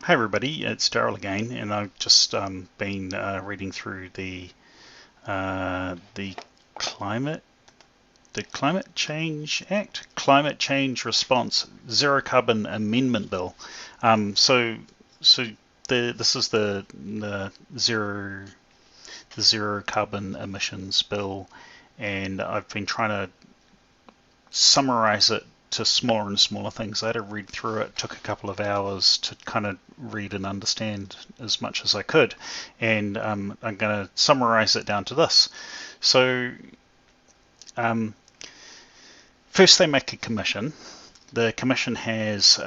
Hi everybody, it's Daryl again, and I've just been reading through the climate the Climate Change Act, Climate Change Response Zero Carbon Amendment Bill. Um, so so this is the zero carbon emissions bill, and I've been trying to summarize it to smaller and smaller things. I had to read through it. It took a couple of hours to kind of read and understand as much as I could, and I'm going to summarize it down to this. So um, first, they make a commission. The commission has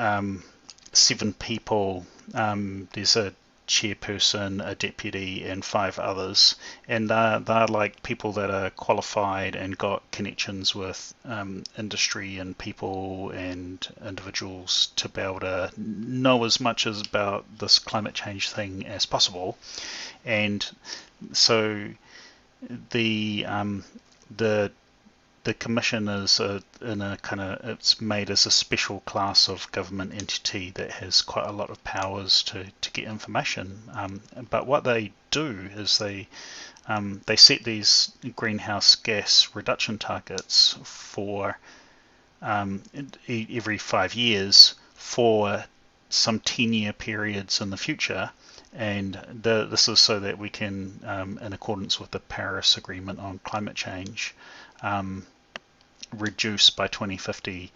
7 people. There's a chairperson, a deputy, and 5 others, and they're like people that are qualified and got connections with industry and people and individuals to be able to know as much as about this climate change thing as possible. And so the the the commission is in a kind of, it's made as a special class of government entity that has quite a lot of powers to get information. But what they do is they set these greenhouse gas reduction targets for every 5 years for some 10-year periods in the future. And this is so that we can, in accordance with the Paris Agreement on climate change, reduce by 2050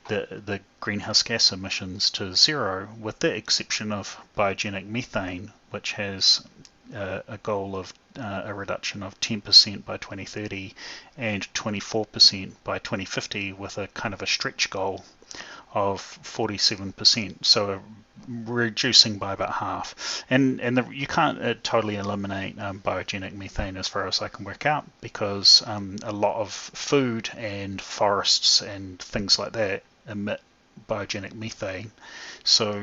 the greenhouse gas emissions to zero, with the exception of biogenic methane, which has a goal of a reduction of 10% by 2030 and 24% by 2050, with a kind of a stretch goal of 47%, so reducing by about half. And you can't totally eliminate biogenic methane as far as I can work out, because a lot of food and forests and things like that emit biogenic methane. So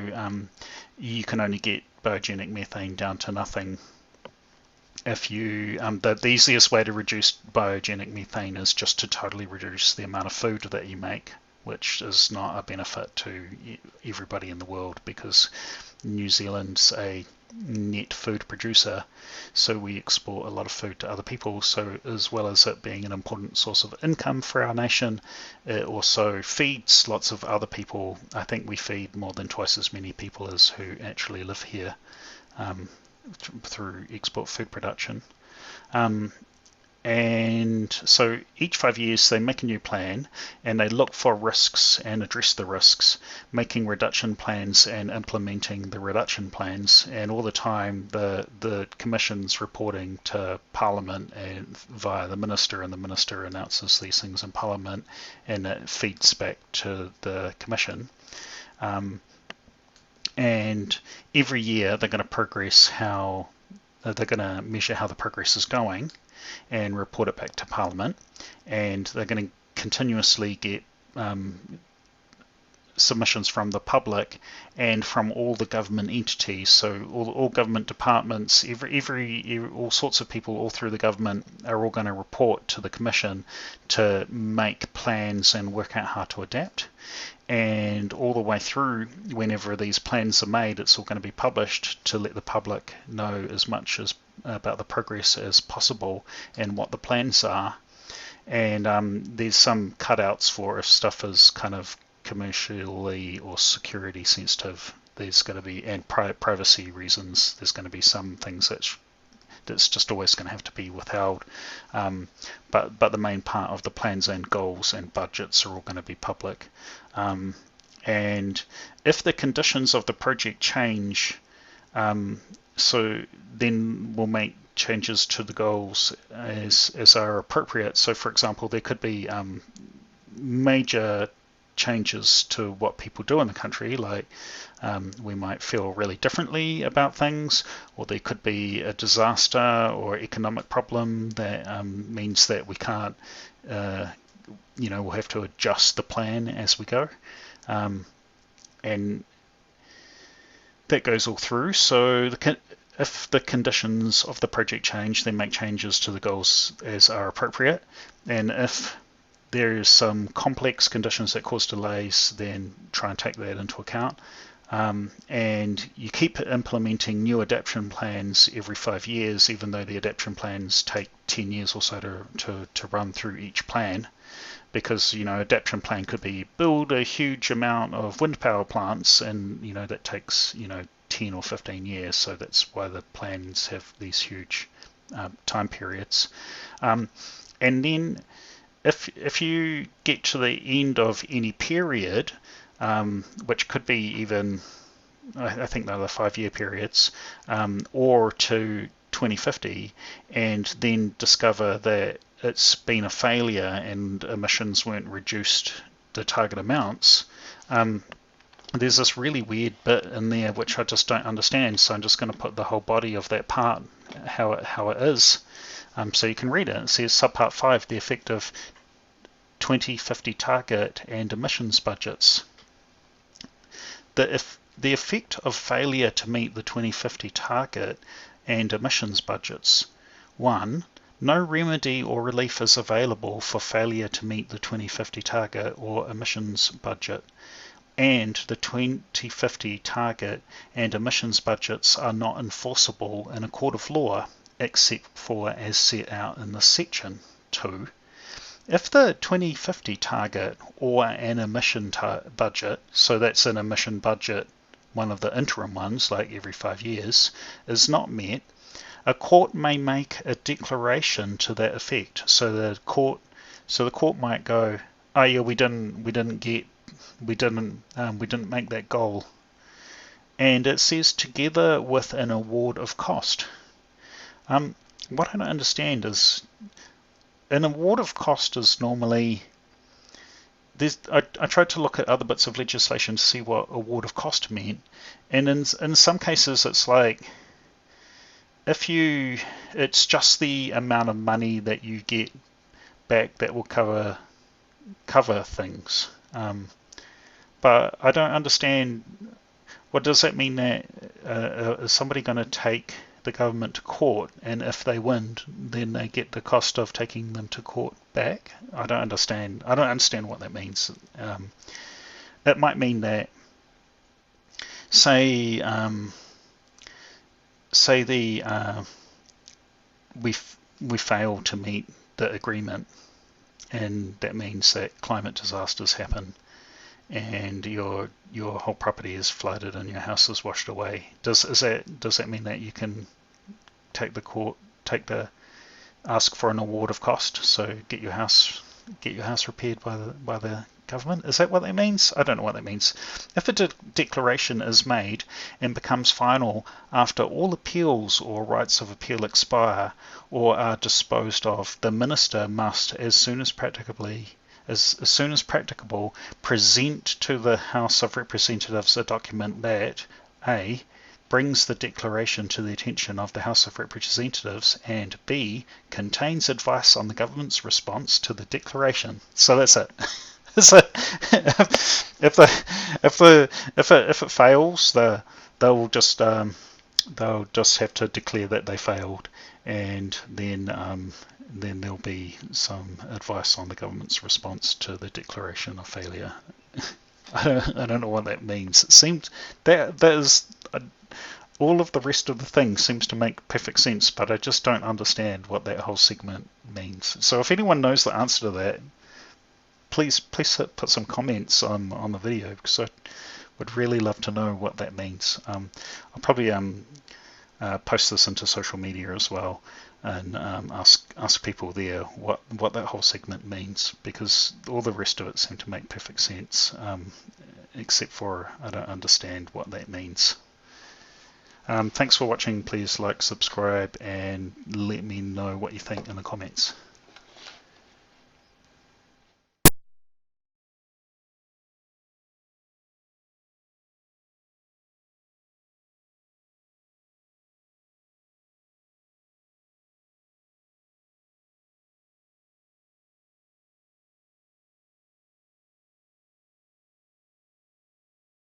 you can only get biogenic methane down to nothing if you, the easiest way to reduce biogenic methane is just to totally reduce the amount of food that you make, which is not a benefit to everybody in the world, because New Zealand's a net food producer, so we export a lot of food to other people. So as well as it being an important source of income for our nation, it also feeds lots of other people. I think we feed more than twice as many people as who actually live here through export food production. And so each 5 years they make a new plan, and they look for risks and address the risks, making reduction plans and implementing the reduction plans. And all the time the Commission's reporting to Parliament and via the Minister, and the Minister announces these things in Parliament, and it feeds back to the Commission. And every year they're going to measure how the progress is going and report it back to Parliament, and they're going to continuously get submissions from the public and from all the government entities. So all government departments, all sorts of people all through the government are all going to report to the Commission to make plans and work out how to adapt. And all the way through, whenever these plans are made, it's all going to be published to let the public know as much as about the progress as possible and what the plans are. And there's some cutouts for if stuff is kind of commercially or security sensitive. There's going to be, and privacy reasons, there's going to be some things that's just always going to have to be withheld. But the main part of the plans and goals and budgets are all going to be public. And if the conditions of the project change, so then we'll make changes to the goals as are appropriate. So for example, there could be major changes to what people do in the country, like we might feel really differently about things, or there could be a disaster or economic problem that means that we can't, we'll have to adjust the plan as we go. And that goes all through. So if the conditions of the project change, then make changes to the goals as are appropriate. And if there is some complex conditions that cause delays, then try and take that into account. and you keep implementing new adaptation plans every 5 years, even though the adaptation plans take 10 years or so to run through each plan. Because adaptation plan could be build a huge amount of wind power plants, and that takes 10 or 15 years. So that's why the plans have these huge time periods. And then if you get to the end of any period, which could be even, I think they're the 5-year periods, or to 2050, and then discover that it's been a failure and emissions weren't reduced the target amounts, there's this really weird bit in there which I just don't understand, so I'm just going to put the whole body of that part, how it is, so you can read it. It says subpart 5, the effect of 2050 target and emissions budgets. The effect of failure to meet the 2050 target and emissions budgets. 1. No remedy or relief is available for failure to meet the 2050 target or emissions budget, and the 2050 target and emissions budgets are not enforceable in a court of law, except for as set out in this section. 2. If the 2050 target or an emission budget, so that's an emission budget, one of the interim ones, like every 5 years, is not met, a court may make a declaration to that effect. So the court might go, oh yeah, we didn't make that goal, and it says together with an award of cost. What I don't understand is, an award of cost is normally, I tried to look at other bits of legislation to see what award of cost meant, and in some cases it's like, it's just the amount of money that you get back that will cover things. But I don't understand, what does that mean? That is somebody going to take the government to court, and if they win, then they get the cost of taking them to court back? I don't understand what that means. It might mean that, say we fail to meet the agreement, and that means that climate disasters happen, and your whole property is flooded and your house is washed away. Does that mean that you can ask for an award of cost, so get your house repaired by the government? Is that what that means? I don't know what that means. If a declaration is made and becomes final after all appeals or rights of appeal expire or are disposed of, the minister must, as soon as practicable, present to the House of Representatives a document that A. brings the declaration to the attention of the House of Representatives, and B. contains advice on the government's response to the declaration. So that's it. So if it fails, they'll just have to declare that they failed, and then there'll be some advice on the government's response to the declaration of failure. I don't know what that means. It seems that is all of the rest of the thing seems to make perfect sense, but I just don't understand what that whole segment means. So if anyone knows the answer to that, please put some comments on the video, because I would really love to know what that means. I'll probably post this into social media as well, and ask people there what that whole segment means, because all the rest of it seemed to make perfect sense, except for I don't understand what that means. Thanks for watching. Please like, subscribe, and let me know what you think in the comments.